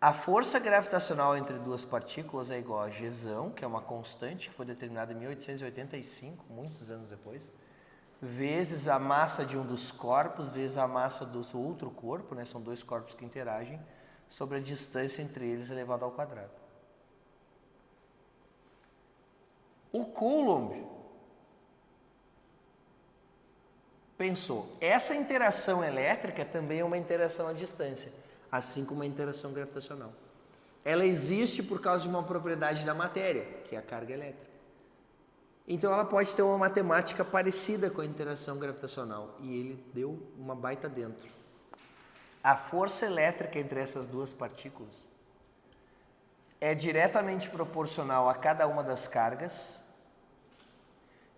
A força gravitacional entre duas partículas é igual a Gzão, que é uma constante que foi determinada em 1885, muitos anos depois, vezes a massa de um dos corpos, vezes a massa do outro corpo, né? São dois corpos que interagem, sobre a distância entre eles elevado ao quadrado. O Coulomb pensou, essa interação elétrica também é uma interação à distância, assim como a interação gravitacional. Ela existe por causa de uma propriedade da matéria, que é a carga elétrica. Então ela pode ter uma matemática parecida com a interação gravitacional, e ele deu uma baita dentro. A força elétrica entre essas duas partículas é diretamente proporcional a cada uma das cargas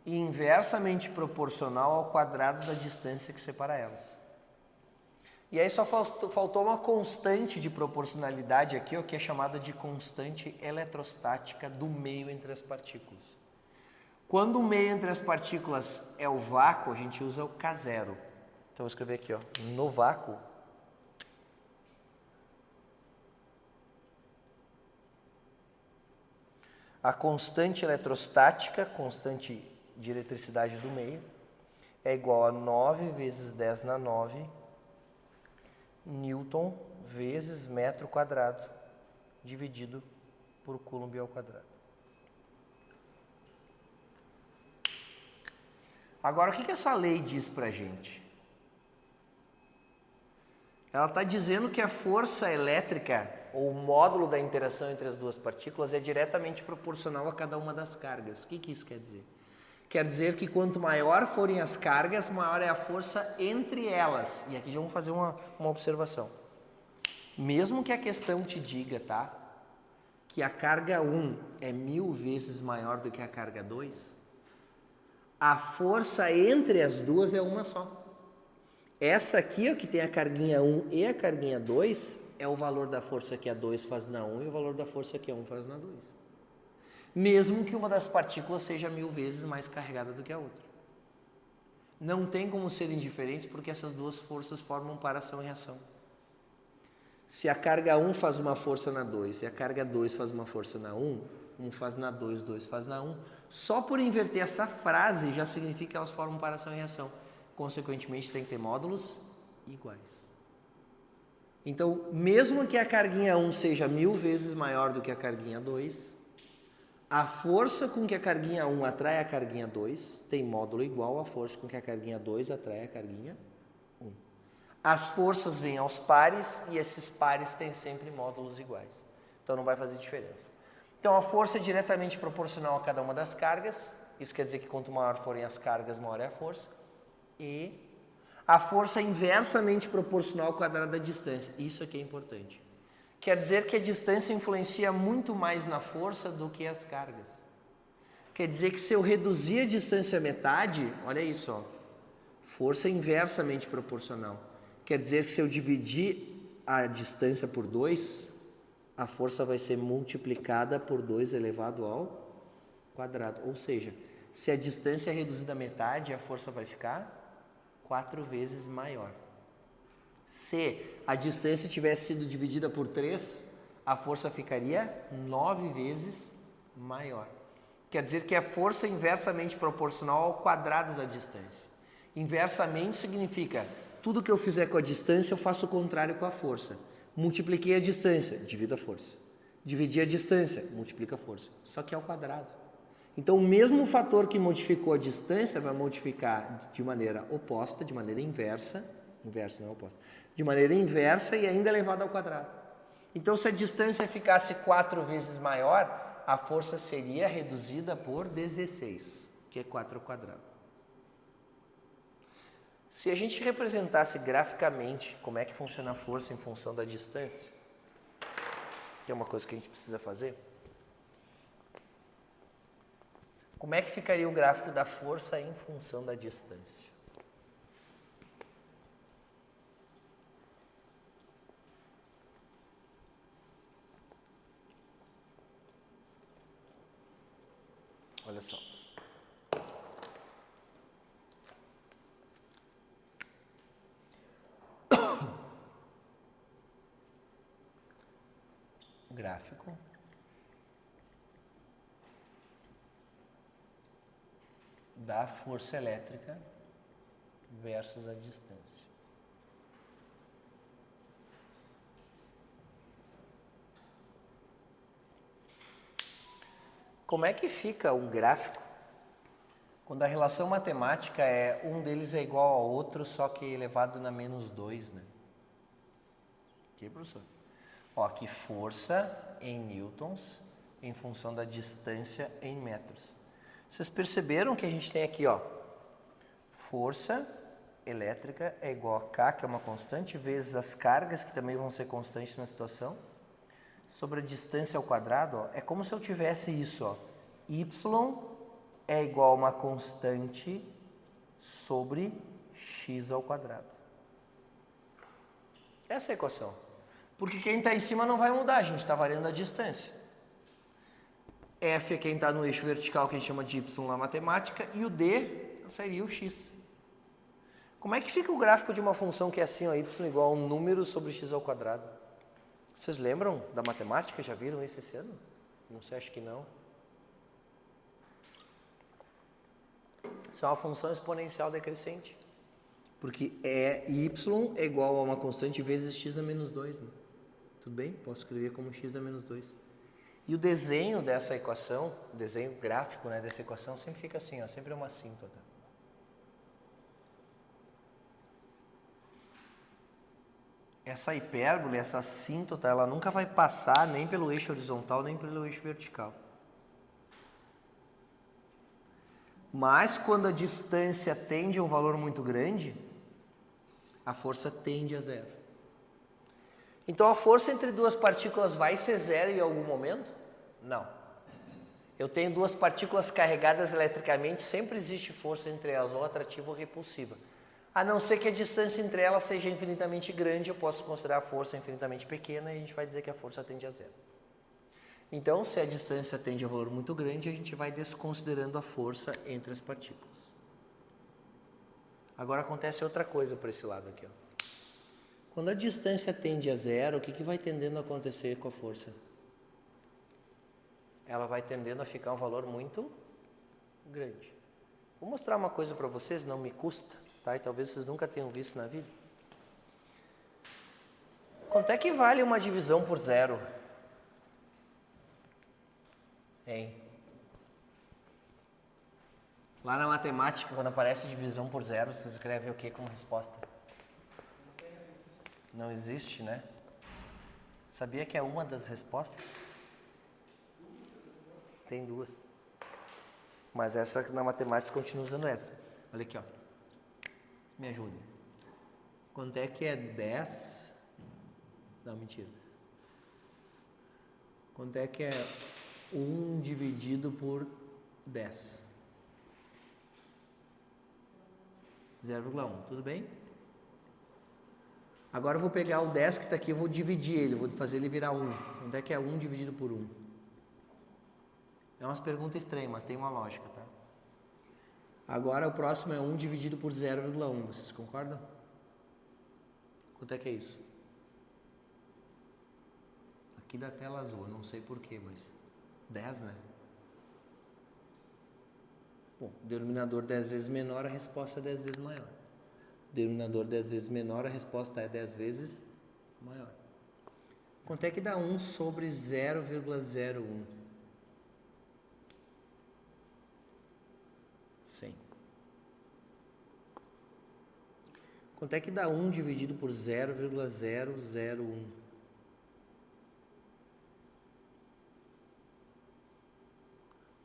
e inversamente proporcional ao quadrado da distância que separa elas. E aí só faltou uma constante de proporcionalidade aqui, ó, que é chamada de constante eletrostática do meio entre as partículas. Quando o meio entre as partículas é o vácuo, a gente usa o K0. Então eu vou escrever aqui, ó, no vácuo, a constante eletrostática, constante de eletricidade do meio, é igual a 9 vezes 10 na 9 Newton vezes metro quadrado, dividido por Coulomb ao quadrado. Agora, o que essa lei diz pra gente? Ela está dizendo que a força elétrica, ou o módulo da interação entre as duas partículas, é diretamente proporcional a cada uma das cargas. O que isso quer dizer? Quer dizer que quanto maior forem as cargas, maior é a força entre elas. E aqui já vamos fazer uma observação. Mesmo que a questão te diga, tá, que a carga 1 é 1000 vezes maior do que a carga 2, a força entre as duas é uma só. Essa aqui, ó, que tem a carguinha 1 e a carguinha 2, é o valor da força que a 2 faz na 1 e o valor da força que a 1 faz na 2. Mesmo que uma das partículas seja 1000 vezes mais carregada do que a outra. Não tem como serem diferentes porque essas duas forças formam paração e reação. Se a carga 1 faz uma força na 2 e a carga 2 faz uma força na 1, 1 faz na 2, 2 faz na 1, só por inverter essa frase já significa que elas formam paração e reação. Consequentemente, tem que ter módulos iguais. Então, mesmo que a carguinha 1 seja 1000 vezes maior do que a carguinha 2, a força com que a carguinha 1 atrai a carguinha 2 tem módulo igual à força com que a carguinha 2 atrai a carguinha 1. As forças vêm aos pares e esses pares têm sempre módulos iguais. Então não vai fazer diferença. Então a força é diretamente proporcional a cada uma das cargas. Isso quer dizer que quanto maior forem as cargas, maior é a força. E a força é inversamente proporcional ao quadrado da distância. Isso aqui é importante. Quer dizer que a distância influencia muito mais na força do que as cargas. Quer dizer que se eu reduzir a distância à metade, olha isso, ó, força inversamente proporcional. Quer dizer que se eu dividir a distância por 2, a força vai ser multiplicada por 2 elevado ao quadrado. Ou seja, se a distância é reduzida à metade, a força vai ficar 4 vezes maior. Se a distância tivesse sido dividida por 3, a força ficaria 9 vezes maior. Quer dizer que a força é inversamente proporcional ao quadrado da distância. Inversamente significa, tudo que eu fizer com a distância, eu faço o contrário com a força. Multipliquei a distância, divido a força. Dividi a distância, multiplica a força. Só que é ao quadrado. Então, o mesmo fator que modificou a distância vai modificar de maneira oposta, de maneira inversa, não é oposta, de maneira inversa e ainda elevado ao quadrado. Então, se a distância ficasse 4 vezes maior, a força seria reduzida por 16, que é 4 ao quadrado. Se a gente representasse graficamente como é que funciona a força em função da distância, que é uma coisa que a gente precisa fazer, como é que ficaria o gráfico da força em função da distância? Olha só. Gráfico da força elétrica versus a distância. Como é que fica o gráfico quando a relação matemática é um deles é igual ao outro, só que elevado na menos 2, né? Ok, professor? Ó, aqui força em newtons em função da distância em metros. Vocês perceberam que a gente tem aqui, ó, força elétrica é igual a K, que é uma constante, vezes as cargas, que também vão ser constantes na situação, sobre a distância ao quadrado, ó, é como se eu tivesse isso, ó, y é igual a uma constante sobre x ao quadrado. Essa é a equação. Porque quem está em cima não vai mudar, a gente está variando a distância. F é quem está no eixo vertical, que a gente chama de y na matemática, e o D seria o x. Como é que fica o gráfico de uma função que é assim, ó, y igual a um número sobre x ao quadrado? Vocês lembram da matemática? Já viram isso esse ano? Não sei, acho que não. Isso é uma função exponencial decrescente. Porque y é igual a uma constante vezes x na menos 2, né? Tudo bem? Posso escrever como x na menos 2. E o desenho dessa equação, o desenho gráfico, né, dessa equação sempre fica assim, ó, sempre é uma assíntota. Essa hipérbole, essa assíntota, ela nunca vai passar nem pelo eixo horizontal, nem pelo eixo vertical. Mas quando a distância tende a um valor muito grande, a força tende a zero. Então a força entre duas partículas vai ser zero em algum momento? Não. Eu tenho duas partículas carregadas eletricamente, sempre existe força entre elas, ou atrativa ou repulsiva. A não ser que a distância entre elas seja infinitamente grande, eu posso considerar a força infinitamente pequena e a gente vai dizer que a força tende a zero. Então, se a distância tende a um valor muito grande, a gente vai desconsiderando a força entre as partículas. Agora acontece outra coisa por esse lado aqui, ó. Quando a distância tende a zero, o que vai tendendo a acontecer com a força? Ela vai tendendo a ficar um valor muito grande. Vou mostrar uma coisa para vocês, não me custa, tá? E talvez vocês nunca tenham visto na vida. Quanto é que vale uma divisão por zero? Hein? Lá na matemática, quando aparece divisão por zero, vocês escrevem o que como resposta? Não existe, né? Sabia que é uma das respostas? Tem duas. Mas essa na matemática continua usando essa. Olha aqui, ó. Me ajuda. Quanto é que é 10? Não, mentira. Quanto é que é 1 dividido por 10? 0,1, tudo bem? Agora eu vou pegar o 10 que está aqui, eu vou dividir ele, vou fazer ele virar 1. Quanto é que é 1 dividido por 1? É umas perguntas estranhas, mas tem uma lógica, tá? Agora o próximo é 1 dividido por 0,1, vocês concordam? Quanto é que é isso? Aqui da tela azul, não sei porquê, mas 10, né? Bom, denominador 10 vezes menor, a resposta é 10 vezes maior. Denominador 10 vezes menor, a resposta é 10 vezes maior. Quanto é que dá 1 sobre 0,01? 100. Quanto é que dá 1 dividido por 0,001?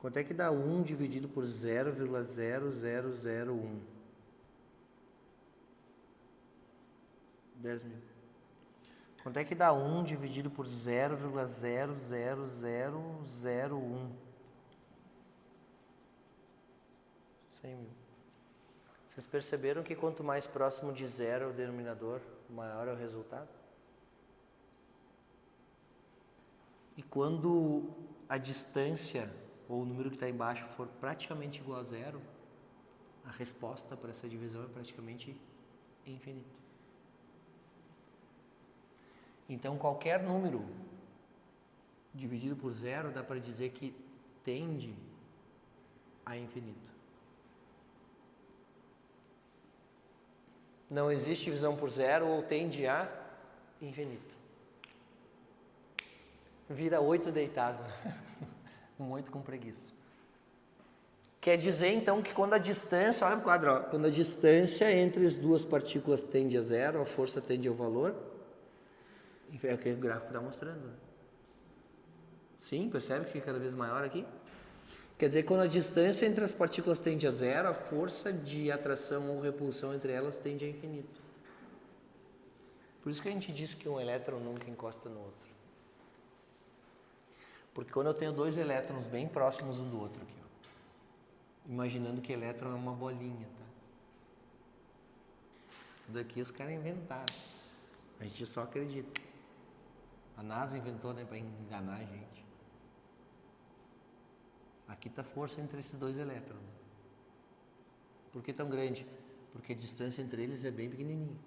Quanto é que dá 1 dividido por 0,0001? 10 mil. Quanto é que dá 1 dividido por 0,00001? 100 mil. Vocês perceberam que quanto mais próximo de zero é o denominador, maior é o resultado? E quando a distância ou o número que está embaixo for praticamente igual a zero, a resposta para essa divisão é praticamente infinita. Então, qualquer número dividido por zero dá para dizer que tende a infinito. Não existe divisão por zero ou tende a infinito. Vira 8 deitado. Um 8 com preguiça. Quer dizer, então, que quando a distância, olha o quadro, ó, quando a distância entre as duas partículas tende a zero, a força tende ao valor, é o que o gráfico está mostrando. Né? Sim, percebe que é cada vez maior aqui? Quer dizer, quando a distância entre as partículas tende a zero, a força de atração ou repulsão entre elas tende a infinito. Por isso que a gente diz que um elétron nunca encosta no outro. Porque quando eu tenho dois elétrons bem próximos um do outro aqui, ó, imaginando que elétron é uma bolinha, tá? Isso tudo aqui os caras inventaram. A gente só acredita. A NASA inventou, né, para enganar a gente. Aqui está a força entre esses dois elétrons. Por que tão grande? Porque a distância entre eles é bem pequenininha.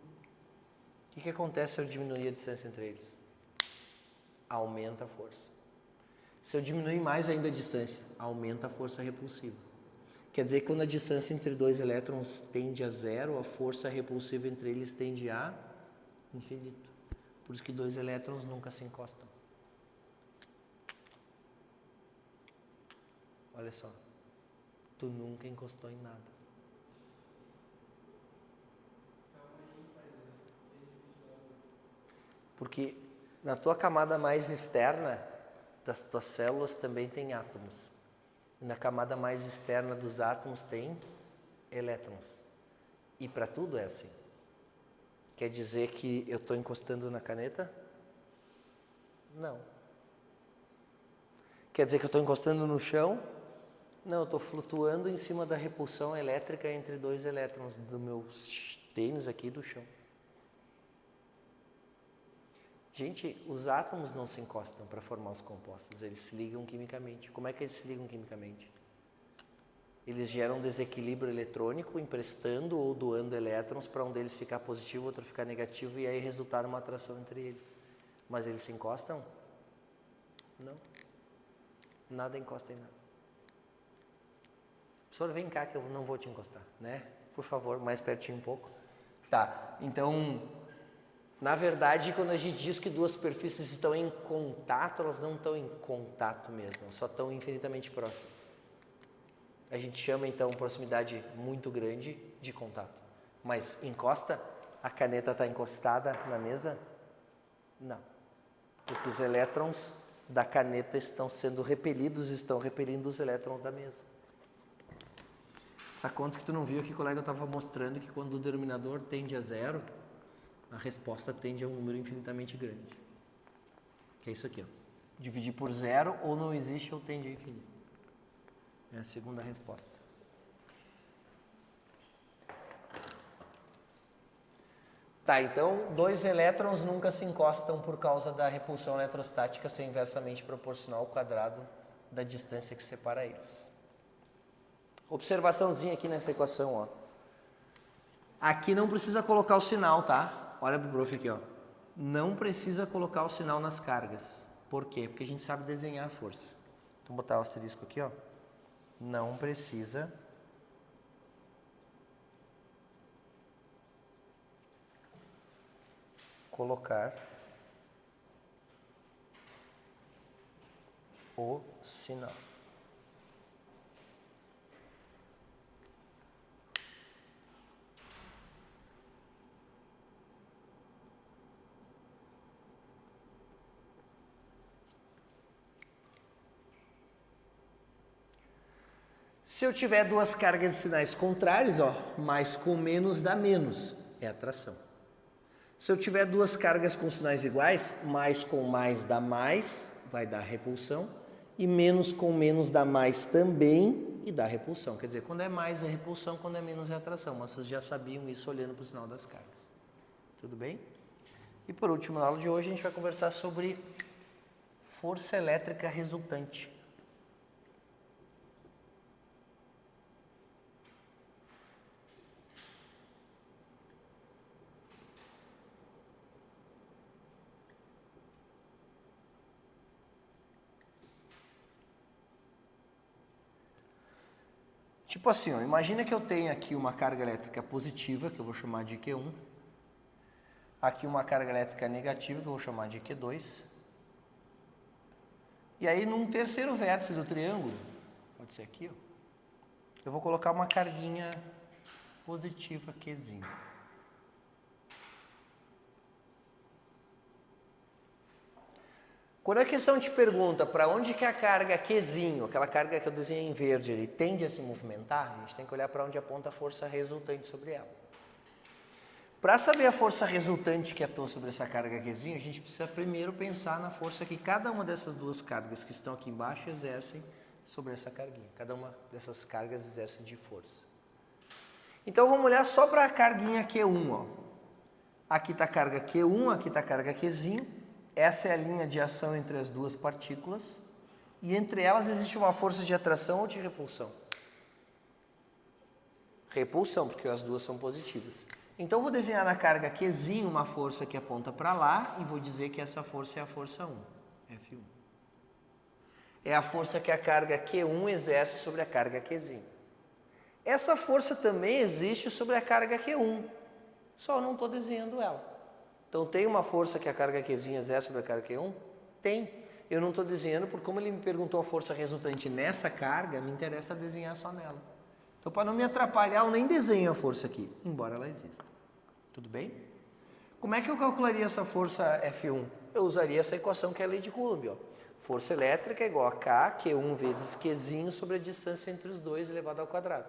O que acontece se eu diminuir a distância entre eles? Aumenta a força. Se eu diminuir mais ainda a distância, aumenta a força repulsiva. Quer dizer que quando a distância entre dois elétrons tende a zero, a força repulsiva entre eles tende a infinito. Por isso que dois elétrons nunca se encostam. Olha só, tu nunca encostou em nada. Porque na tua camada mais externa das tuas células também tem átomos. E na camada mais externa dos átomos tem elétrons. E para tudo é assim. Quer dizer que eu estou encostando na caneta? Não. Quer dizer que eu estou encostando no chão? Não, eu estou flutuando em cima da repulsão elétrica entre dois elétrons do meu tênis aqui do chão. Gente, os átomos não se encostam para formar os compostos, eles se ligam quimicamente. Como é que eles se ligam quimicamente? Eles geram um desequilíbrio eletrônico, emprestando ou doando elétrons para um deles ficar positivo, outro ficar negativo, e aí resultar uma atração entre eles. Mas eles se encostam? Não. Nada encosta em nada. Professor, vem cá que eu não vou te encostar, né? Por favor, mais pertinho um pouco. Tá, então, na verdade, quando a gente diz que duas superfícies estão em contato, elas não estão em contato mesmo, elas só estão infinitamente próximas. A gente chama, então, proximidade muito grande de contato. Mas encosta? A caneta está encostada na mesa? Não. Porque os elétrons da caneta estão sendo repelidos, estão repelindo os elétrons da mesa. Essa conta que tu não viu que o colega estava mostrando que quando o denominador tende a zero, a resposta tende a um número infinitamente grande. Que é isso aqui, ó. Dividir por zero ou não existe ou tende a infinito. É a segunda resposta. Tá, então dois elétrons nunca se encostam por causa da repulsão eletrostática ser inversamente proporcional ao quadrado da distância que separa eles. Observaçãozinha aqui nessa equação, ó. Aqui não precisa colocar o sinal, tá? Olha pro prof aqui, ó. Não precisa colocar o sinal nas cargas. Por quê? Porque a gente sabe desenhar a força. Então, vou botar o asterisco aqui, ó. Não precisa colocar o sinal. Se eu tiver duas cargas de sinais contrários, ó, mais com menos dá menos, é atração. Se eu tiver duas cargas com sinais iguais, mais com mais dá mais, vai dar repulsão, e menos com menos dá mais também e dá repulsão. Quer dizer, quando é mais é repulsão, quando é menos é atração. Mas vocês já sabiam isso olhando para o sinal das cargas. Tudo bem? E por último, na aula de hoje, a gente vai conversar sobre força elétrica resultante. Tipo assim, ó, imagina que eu tenho aqui uma carga elétrica positiva, que eu vou chamar de Q1. Aqui uma carga elétrica negativa, que eu vou chamar de Q2. E aí, num terceiro vértice do triângulo, pode ser aqui, ó, eu vou colocar uma carguinha positiva Qzinho. Quando a questão te pergunta para onde que a carga Qzinho, aquela carga que eu desenhei em verde, ele tende a se movimentar, a gente tem que olhar para onde aponta a força resultante sobre ela. Para saber a força resultante que atua sobre essa carga Qzinho, a gente precisa primeiro pensar na força que cada uma dessas duas cargas que estão aqui embaixo exercem sobre essa carguinha. Cada uma dessas cargas exerce de força. Então vamos olhar só para a carguinha Q1, ó. Aqui está a carga Q1, aqui está a carga Qzinho. Essa é a linha de ação entre as duas partículas. E entre elas existe uma força de atração ou de repulsão? Repulsão, porque as duas são positivas. Então, vou desenhar na carga Qzinho uma força que aponta para lá e vou dizer que essa força é a força 1, F1. É a força que a carga Q1 exerce sobre a carga Qzinho. Essa força também existe sobre a carga Q1, só eu não estou desenhando ela. Então, tem uma força que a carga Qzinho exerce sobre a carga Q1? Tem. Eu não estou desenhando porque, como ele me perguntou a força resultante nessa carga, me interessa desenhar só nela. Então, para não me atrapalhar, eu nem desenho a força aqui, embora ela exista. Tudo bem? Como é que eu calcularia essa força F1? Eu usaria essa equação que é a lei de Coulomb, ó. Força elétrica é igual a K, Q1 vezes Qzinho sobre a distância entre os dois elevado ao quadrado.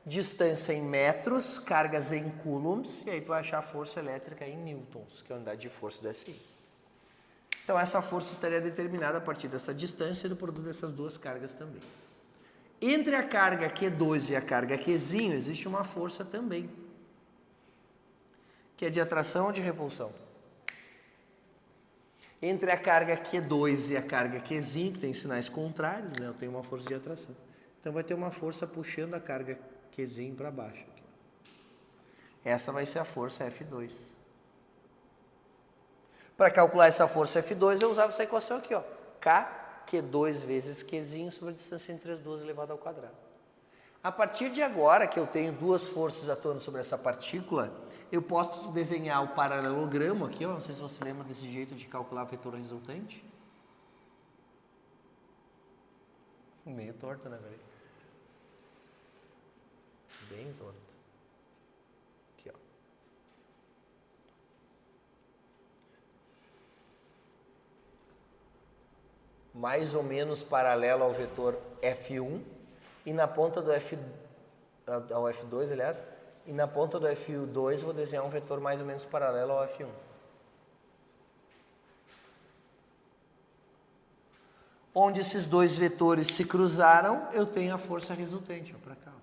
Distância em metros, cargas em coulombs, e aí tu vai achar a força elétrica em newtons, que é a unidade de força do SI. Então essa força estaria determinada a partir dessa distância e do produto dessas duas cargas também. Entre a carga Q2 e a carga Qzinho existe uma força também, que é de atração ou de repulsão? Entre a carga Q2 e a carga Qzinho, que tem sinais contrários, né, eu tenho uma força de atração. Então vai ter uma força puxando a carga Qzinho para baixo. Essa vai ser a força F2. Para calcular essa força F2, eu usava essa equação aqui, ó. K, Q2 vezes Qzinho sobre a distância entre as duas elevado ao quadrado. A partir de agora, que eu tenho duas forças atuando sobre essa partícula, eu posso desenhar o paralelogramo aqui, ó. Não sei se você lembra desse jeito de calcular a vetor resultante. Meio torto, né, velho? Bem torto. Aqui, ó. mais ou menos paralelo ao vetor F1 e na ponta do ao F2, aliás, e na ponta do F2 vou desenhar um vetor mais ou menos paralelo ao F1. Onde esses dois vetores se cruzaram, eu tenho a força resultante, para cá.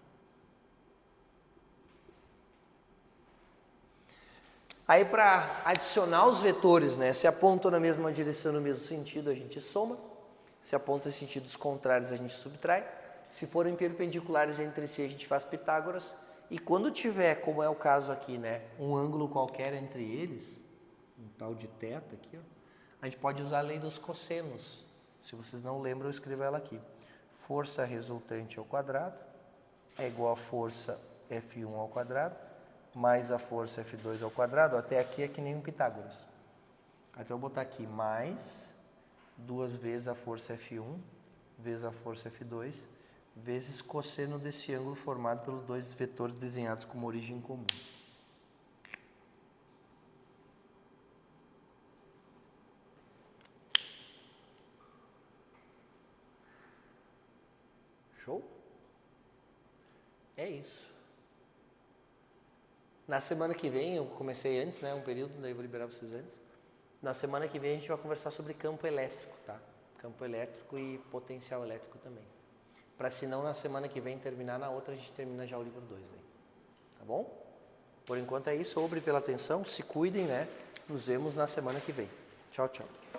Aí para adicionar os vetores, né, se apontam na mesma direção, no mesmo sentido, a gente soma. Se apontam em sentidos contrários, a gente subtrai. Se forem perpendiculares entre si, a gente faz Pitágoras. E quando tiver, como é o caso aqui, né, um ângulo qualquer entre eles, um tal de θ aqui, ó, a gente pode usar a lei dos cossenos. Se vocês não lembram, eu escrevo ela aqui. Força resultante ao quadrado é igual a força F1 ao quadrado mais a força F2 ao quadrado. Até aqui é que nem um Pitágoras. Então eu vou botar aqui mais 2 vezes a força F1 vezes a força F2 vezes cosseno desse ângulo formado pelos dois vetores desenhados com uma origem comum. Show? É isso. Na semana que vem, eu comecei antes, né, um período, daí eu vou liberar vocês antes. Na semana que vem a gente vai conversar sobre campo elétrico, tá? Campo elétrico e potencial elétrico também. Para se não na semana que vem terminar, na outra a gente termina já o livro 2 aí. Tá bom? Por enquanto é isso. Obrigado pela atenção, se cuidem, né? Nos vemos na semana que vem. Tchau, tchau.